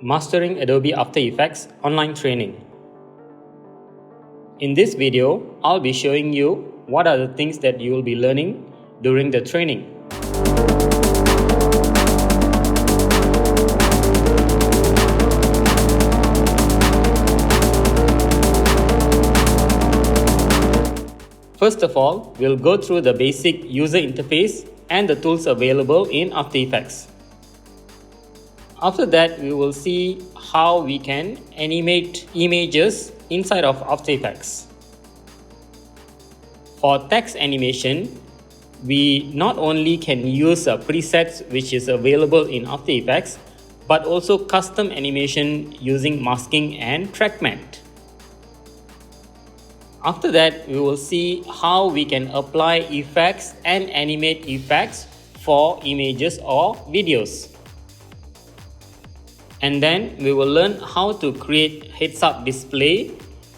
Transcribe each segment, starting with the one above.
Mastering Adobe After Effects online training. In this video, I'll be showing you what are the things that you will be learning during the training. First of all, we'll go through the basic user interface and the tools available in After Effects. After that, we will see how we can animate images inside of After Effects. For text animation, we not only can use presets which is available in After Effects, but also custom animation using masking and track matte. After that, we will see how we can apply effects and animate effects for images or videos. And then we will learn how to create heads-up display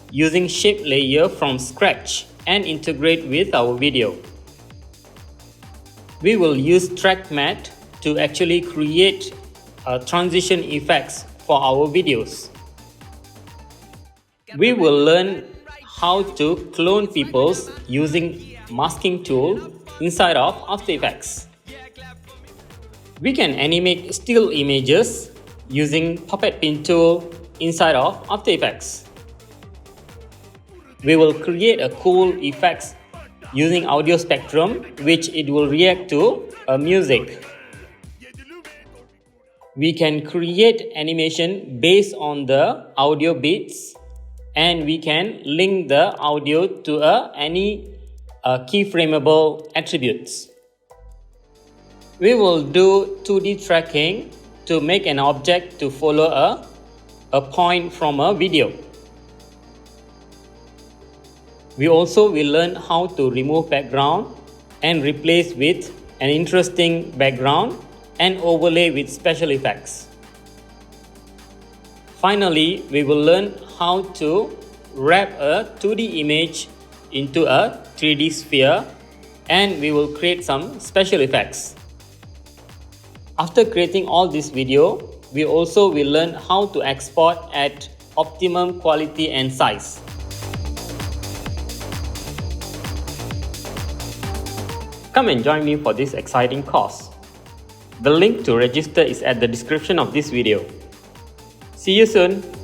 using shape layer from scratch and integrate with our video. We will use track matte to actually create transition effects for our videos. We will learn how to clone people using masking tool inside of After Effects. We can animate still images using puppet pin tool inside of After Effects. We will create a cool effects using audio spectrum, which it will react to a music. We can create animation based on the audio beats, and we can link the audio to any keyframeable attributes. We will do 2D tracking to make an object to follow a point from a video. We also will learn how to remove background and replace with an interesting background and overlay with special effects. Finally, we will learn how to wrap a 2D image into a 3D sphere, and we will create some special effects. After creating all this video, we also will learn how to export at optimum quality and size. Come and join me for this exciting course. The link to register is at the description of this video. See you soon!